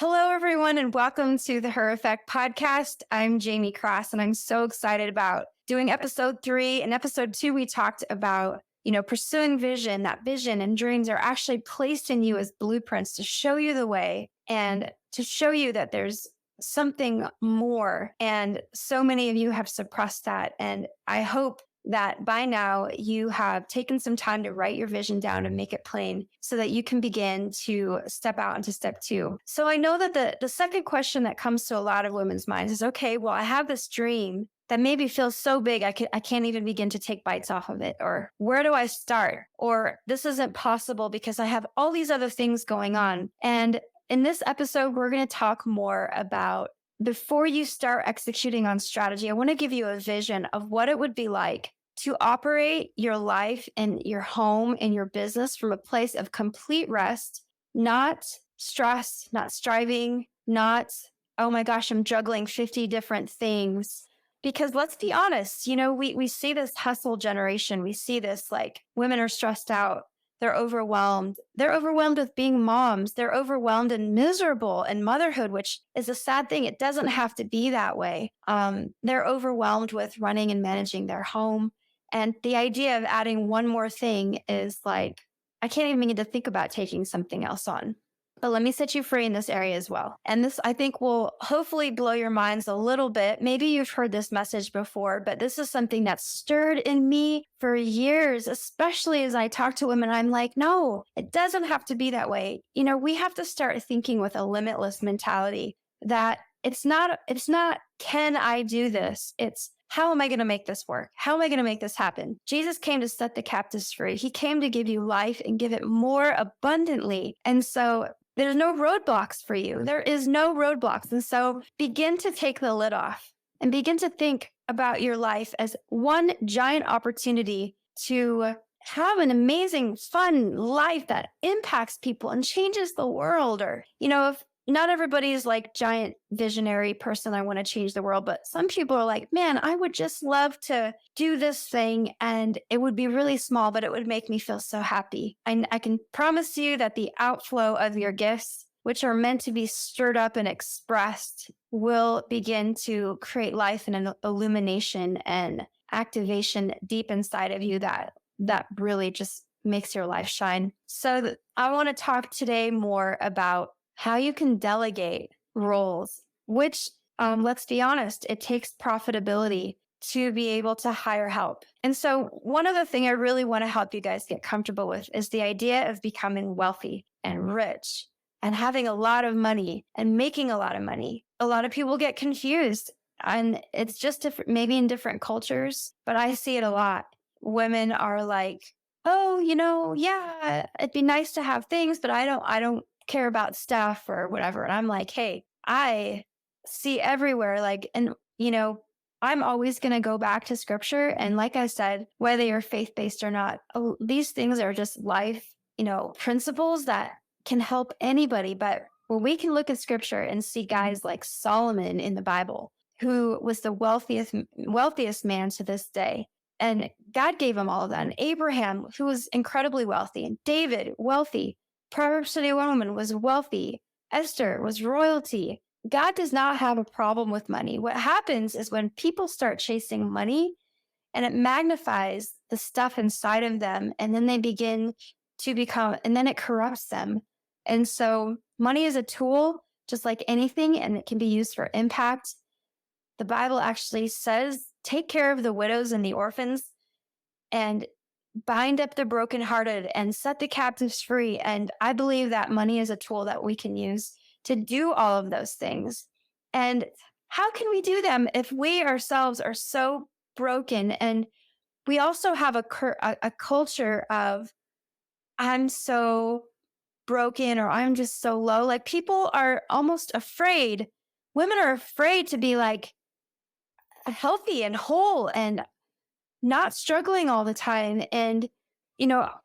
Hello, everyone, and welcome to the Her Effect podcast. I'm Jaime Cross, and I'm so excited about doing episode 3. In episode 2, we talked about, pursuing vision. That vision and dreams are actually placed in you as blueprints to show you the way and to show you that there's something more. And so many of you have suppressed that. And I hope that by now you have taken some time to write your vision down and make it plain so that you can begin to step out into step 2. So I know that the second question that comes to a lot of women's minds is, okay, well, I have this dream that maybe feels so big, I can't even begin to take bites off of it. Or where do I start? Or this isn't possible because I have all these other things going on. And in this episode, we're going to talk more about before you start executing on strategy. I want to give you a vision of what it would be like to operate your life and your home and your business from a place of complete rest, not stress, not striving, not, oh my gosh, I'm juggling 50 different things. Because let's be honest, we see this hustle generation. We see this like women are stressed out. They're overwhelmed. They're overwhelmed with being moms. They're overwhelmed and miserable in motherhood, which is a sad thing. It doesn't have to be that way. They're overwhelmed with running and managing their home. And the idea of adding one more thing is like, I can't even begin to think about taking something else on. But let me set you free in this area as well. And this, I think, will hopefully blow your minds a little bit. Maybe you've heard this message before, but this is something that's stirred in me for years, especially as I talk to women. I'm like, no, it doesn't have to be that way. We have to start thinking with a limitless mentality that it's not, can I do this? It's, how am I going to make this work? How am I going to make this happen? Jesus came to set the captives free. He came to give you life and give it more abundantly. And so there's no roadblocks for you. There is no roadblocks. And so begin to take the lid off and begin to think about your life as one giant opportunity to have an amazing, fun life that impacts people and changes the world. Or, if not everybody is like giant visionary person, I want to change the world, but some people are like, man, I would just love to do this thing and it would be really small, but it would make me feel so happy. And I can promise you that the outflow of your gifts, which are meant to be stirred up and expressed, will begin to create life and an illumination and activation deep inside of you that really just makes your life shine. So I want to talk today more about how you can delegate roles, which, let's be honest, it takes profitability to be able to hire help. And so one other thing I really want to help you guys get comfortable with is the idea of becoming wealthy and rich and having a lot of money and making a lot of money. A lot of people get confused, and it's just different, maybe in different cultures, but I see it a lot. Women are like, oh, yeah, it'd be nice to have things, but I don't care about stuff or whatever. And I'm like, hey, I see everywhere, and I'm always going to go back to scripture. And like I said, whether you're faith-based or not, these things are just life, principles that can help anybody. But when we can look at scripture and see guys like Solomon in the Bible, who was the wealthiest man to this day, and God gave him all of that. And Abraham, who was incredibly wealthy, and David, wealthy. Proverbs 31 woman was wealthy. Esther was royalty. God does not have a problem with money. What happens is when people start chasing money and it magnifies the stuff inside of them, and then they begin to become, and then it corrupts them. And so money is a tool, just like anything, and it can be used for impact. The Bible actually says, take care of the widows and the orphans and bind up the brokenhearted and set the captives free. And I believe that money is a tool that we can use to do all of those things. And how can we do them if we ourselves are so broken? And we also have a culture of, I'm so broken, or I'm just so low. Like, people are almost afraid. Women are afraid to be like healthy and whole and not struggling all the time. And,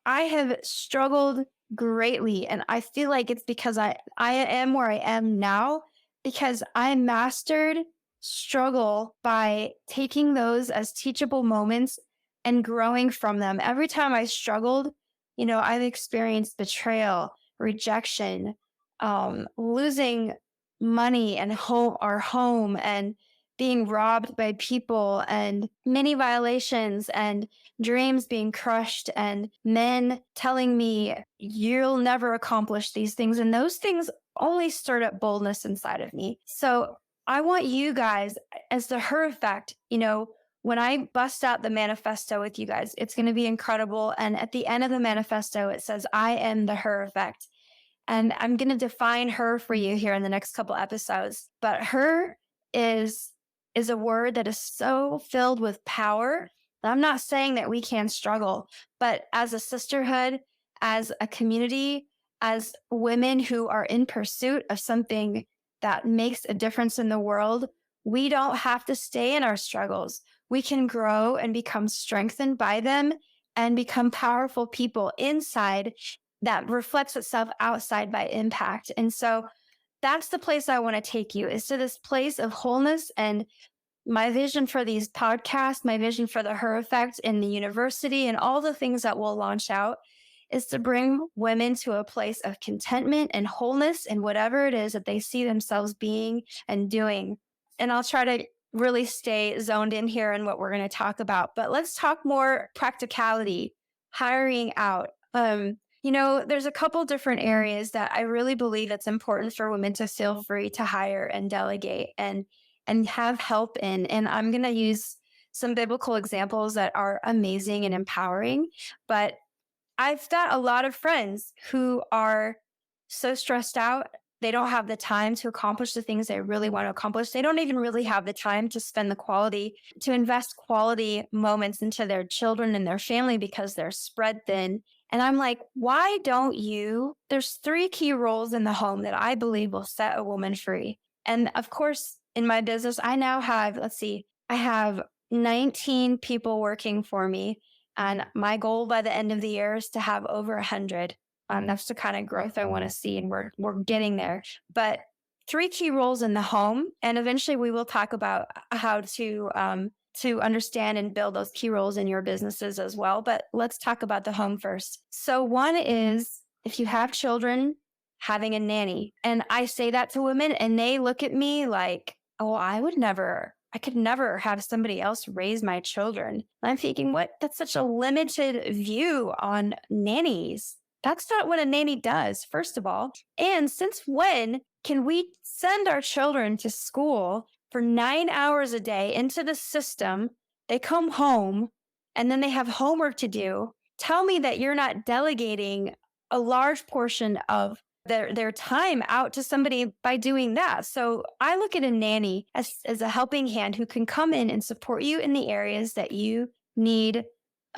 I have struggled greatly. And I feel like it's because I am where I am now because I mastered struggle by taking those as teachable moments and growing from them. Every time I struggled, I've experienced betrayal, rejection, losing money and our home and being robbed by people and many violations and dreams being crushed and men telling me you'll never accomplish these things. And those things only stirred up boldness inside of me. So I want you guys, as the her effect, when I bust out the manifesto with you guys, it's going to be incredible. And at the end of the manifesto, it says, I am the her effect. And I'm going to define her for you here in the next couple episodes. But her is a word that is so filled with power. I'm not saying that we can't struggle, but as a sisterhood, as a community, as women who are in pursuit of something that makes a difference in the world, we don't have to stay in our struggles. We can grow and become strengthened by them and become powerful people inside that reflects itself outside by impact. And so that's the place I want to take you, is to this place of wholeness. And my vision for these podcasts, my vision for the Her Effect in the university and all the things that we'll launch out is to bring women to a place of contentment and wholeness in whatever it is that they see themselves being and doing. And I'll try to really stay zoned in here in what we're going to talk about. But let's talk more practicality, hiring out. There's a couple different areas that I really believe it's important for women to feel free to hire and delegate and have help in. And I'm going to use some biblical examples that are amazing and empowering. But I've got a lot of friends who are so stressed out. They don't have the time to accomplish the things they really want to accomplish. They don't even really have the time to to invest quality moments into their children and their family because they're spread thin. And I'm like, why don't you? There's 3 key roles in the home that I believe will set a woman free. And of course, in my business, I now have, I have 19 people working for me. And my goal by the end of the year is to have over 100. That's the kind of growth I want to see. And we're getting there. But 3 key roles in the home. And eventually we will talk about how to understand and build those key roles in your businesses as well. But let's talk about the home first. So one is, if you have children, having a nanny. And I say that to women and they look at me like, oh, I could never have somebody else raise my children. And I'm thinking, what? That's such a limited view on nannies. That's not what a nanny does, first of all. And since when can we send our children to school for 9 hours a day into the system? They come home and then they have homework to do. Tell me that you're not delegating a large portion of their time out to somebody by doing that. So I look at a nanny as a helping hand who can come in and support you in the areas that you need.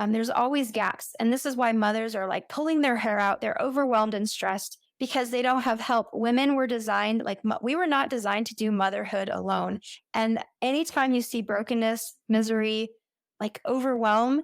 There's always gaps. And this is why mothers are like pulling their hair out. They're overwhelmed and stressed because they don't have help. Women were designed, we were not designed to do motherhood alone. And anytime you see brokenness, misery, overwhelm,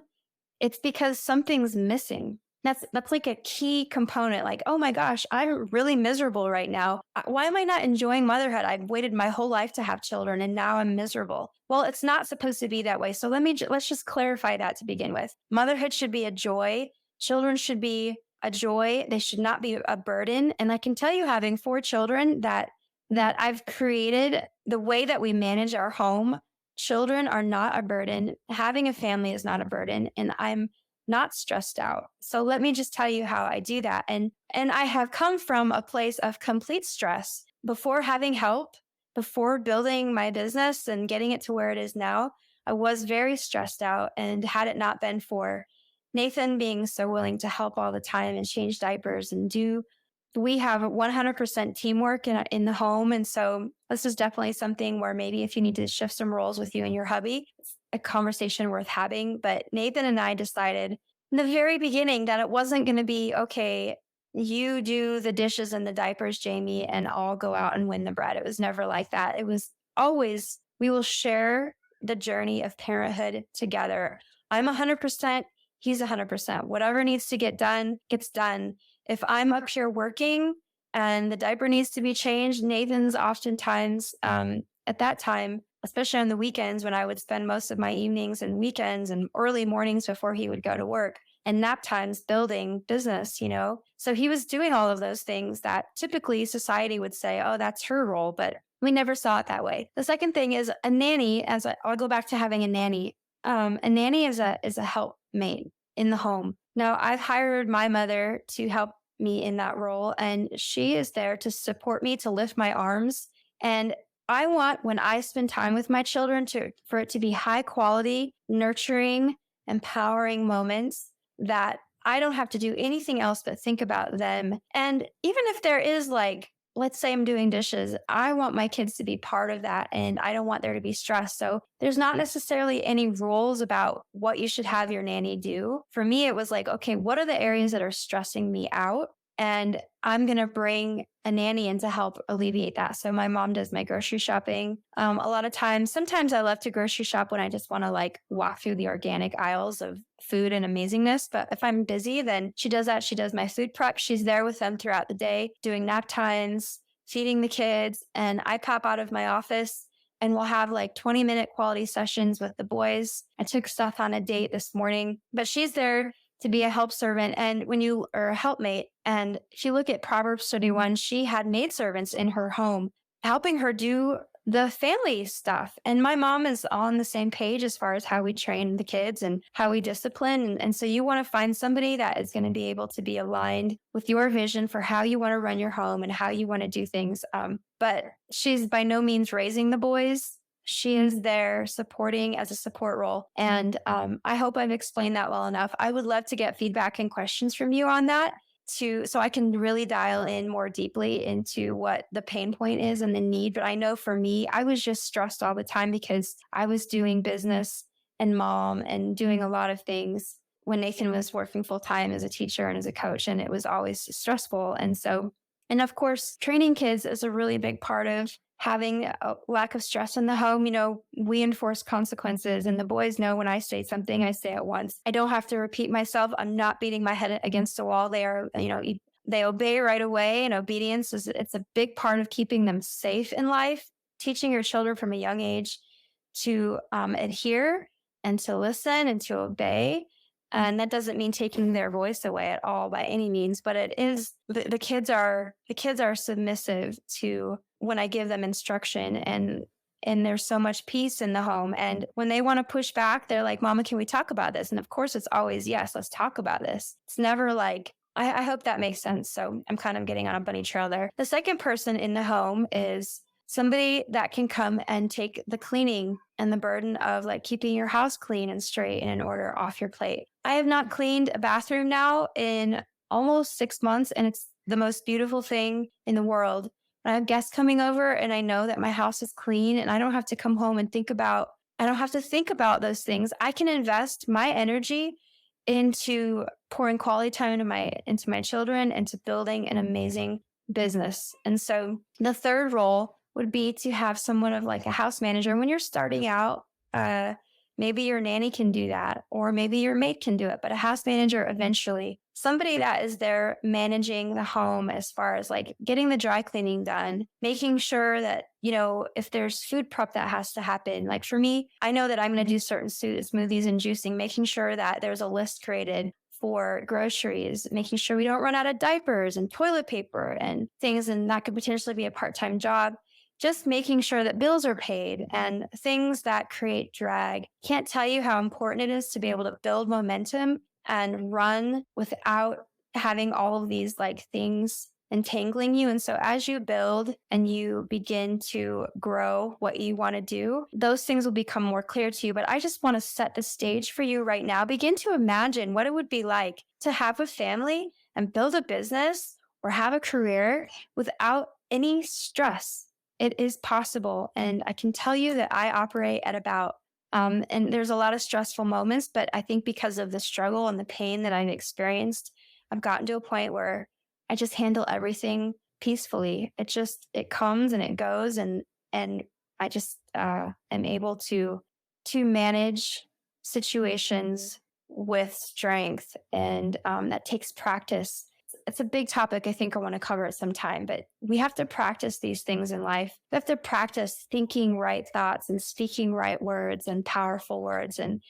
it's because something's missing. That's like a key component. Like, oh my gosh, I'm really miserable right now. Why am I not enjoying motherhood? I've waited my whole life to have children and now I'm miserable. Well, it's not supposed to be that way. So let's just clarify that to begin with. Motherhood should be a joy. Children should be a joy. They should not be a burden. And I can tell you, having 4 children, that I've created the way that we manage our home. Children are not a burden. Having a family is not a burden. And I'm not stressed out. So let me just tell you how I do that. And I have come from a place of complete stress before having help, before building my business and getting it to where it is now. I was very stressed out. And had it not been for Nathan being so willing to help all the time and change diapers and we have 100% teamwork in the home. And so this is definitely something where maybe if you need to shift some roles with you and your hubby, it's a conversation worth having. But Nathan and I decided in the very beginning that it wasn't going to be, okay, you do the dishes and the diapers, Jamie, and I'll go out and win the bread. It was never like that. It was always, we will share the journey of parenthood together. I'm 100%, he's 100%. Whatever needs to get done, gets done. If I'm up here working and the diaper needs to be changed, Nathan's oftentimes at that time, especially on the weekends when I would spend most of my evenings and weekends and early mornings before he would go to work and nap times building business, So he was doing all of those things that typically society would say, oh, that's her role, but we never saw it that way. The second thing is a nanny, I'll go back to having a nanny. A nanny is a helpmate in the home. Now, I've hired my mother to help me in that role, and she is there to support me, to lift my arms. And I want when I spend time with my children for it to be high quality, nurturing, empowering moments that I don't have to do anything else but think about them. And even if there is like, let's say I'm doing dishes, I want my kids to be part of that and I don't want there to be stress. So there's not necessarily any rules about what you should have your nanny do. For me, it was like, okay, what are the areas that are stressing me out? And I'm going to bring a nanny in to help alleviate that. So my mom does my grocery shopping. A lot of times, sometimes I love to grocery shop when I just want to like walk through the organic aisles of food and amazingness. But if I'm busy, then she does that. She does my food prep. She's there with them throughout the day, doing nap times, feeding the kids. And I pop out of my office and we'll have like 20-minute quality sessions with the boys. I took Seth on a date this morning, but she's there to be a help servant. And when you are a helpmate, and if you look at Proverbs 31, she had maidservants in her home helping her do the family stuff. And my mom is on the same page as far as how we train the kids and how we discipline. And so you want to find somebody that is going to be able to be aligned with your vision for how you want to run your home and how you want to do things. But she's by no means raising the boys. She is there supporting as a support role. And I hope I've explained that well enough. I would love to get feedback and questions from you on that so I can really dial in more deeply into what the pain point is and the need. But I know for me, I was just stressed all the time because I was doing business and mom and doing a lot of things when Nathan was working full time as a teacher and as a coach. And it was always stressful. And of course, training kids is a really big part of having a lack of stress in the home. We enforce consequences, and the boys know when I say something, I say it once. I don't have to repeat myself. I'm not beating my head against the wall. They obey right away, and obedience it's a big part of keeping them safe in life. Teaching your children from a young age to adhere and to listen and to obey. And that doesn't mean taking their voice away at all by any means, but it is the kids are submissive to when I give them instruction, and there's so much peace in the home. And when they want to push back, they're like, Mama, can we talk about this? And of course it's always, yes, let's talk about this. It's never like, I hope that makes sense. So I'm kind of getting on a bunny trail there. The second person in the home is somebody that can come and take the cleaning and the burden of like keeping your house clean and straight and in order off your plate. I have not cleaned a bathroom now in almost 6 months, and it's the most beautiful thing in the world. I have guests coming over and I know that my house is clean and I don't have to come home and I don't have to think about those things. I can invest my energy into pouring quality time into my children and to building an amazing business. And so the third role would be to have someone of like a house manager. When you're starting out, maybe your nanny can do that, or maybe your maid can do it, but a house manager eventually, somebody that is there managing the home as far as like getting the dry cleaning done, making sure that, if there's food prep that has to happen. Like for me, I know that I'm going to do certain smoothies and juicing, making sure that there's a list created for groceries, making sure we don't run out of diapers and toilet paper and things. And that could potentially be a part-time job. Just making sure that bills are paid and things that create drag. Can't tell you how important it is to be able to build momentum and run without having all of these like things entangling you. And so as you build and you begin to grow what you want to do, those things will become more clear to you. But I just want to set the stage for you right now. Begin to imagine what it would be like to have a family and build a business or have a career without any stress. It is possible. And I can tell you that I operate at about, and there's a lot of stressful moments, but I think because of the struggle and the pain that I've experienced, I've gotten to a point where I just handle everything peacefully. It comes and it goes. And I just am able to manage situations with strength. And that takes practice. It's a big topic I think I want to cover at some time, but we have to practice these things in life. We have to practice thinking right thoughts and speaking right words and powerful words and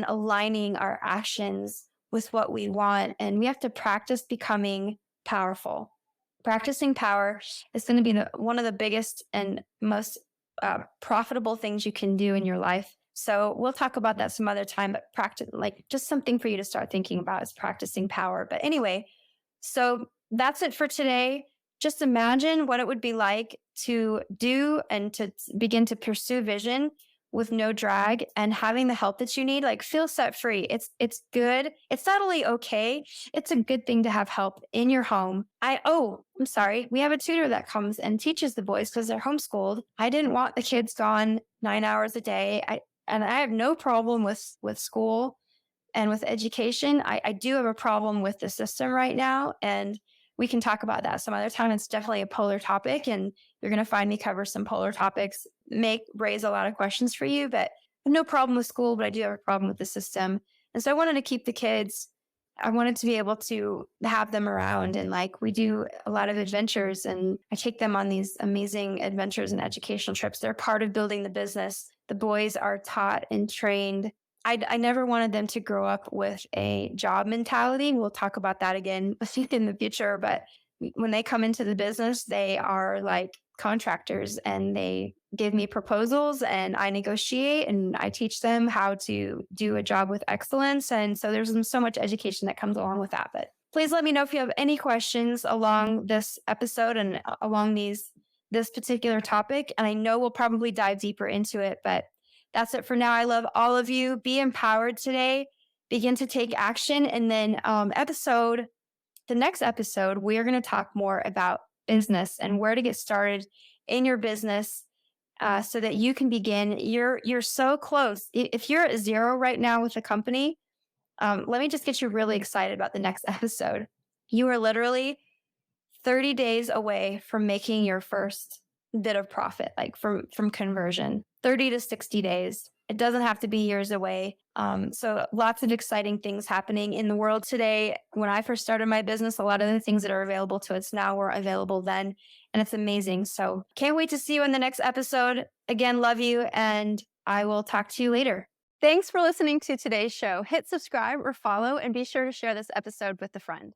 aligning our actions with what we want. And we have to practice becoming powerful. Practicing power is going to be one of the biggest and most profitable things you can do in your life. So we'll talk about that some other time, but practice, like just something for you to start thinking about is practicing power. But anyway, so that's it for today. Just imagine what it would be like to do and to begin to pursue vision with no drag and having the help that you need. Like, feel set free. It's good. It's not only okay, it's a good thing to have help in your home. I'm sorry. We have a tutor that comes and teaches the boys because they're homeschooled. I didn't want the kids gone 9 hours a day. I have no problem with school and with education. I do have a problem with the system right now. And we can talk about that some other time. It's definitely a polar topic, and you're going to find me cover some polar topics, raise a lot of questions for you. But I have no problem with school, but I do have a problem with the system. And so I wanted to keep the kids. I wanted to be able to have them around. And like, we do a lot of adventures, and I take them on these amazing adventures and educational trips. They're part of building the business. The boys are taught and trained. I never wanted them to grow up with a job mentality. We'll talk about that again in the future. But when they come into the business, they are like contractors, and they give me proposals, and I negotiate, and I teach them how to do a job with excellence. And so there's so much education that comes along with that. But please let me know if you have any questions along this episode and along this particular topic. And I know we'll probably dive deeper into it, but that's it for now. I love all of you. Be empowered today. Begin to take action. And then the next episode, we are going to talk more about business and where to get started in your business so that you can begin. You're so close. If you're at zero right now with a company, let me just get you really excited about the next episode. You are literally 30 days away from making your first bit of profit, like from conversion. 30 to 60 days. It doesn't have to be years away. So lots of exciting things happening in the world today. When I first started my business, a lot of the things that are available to us now were available then, and it's amazing. So can't wait to see you in the next episode. Again, love you, and I will talk to you later. Thanks for listening to today's show. Hit subscribe or follow, and be sure to share this episode with a friend.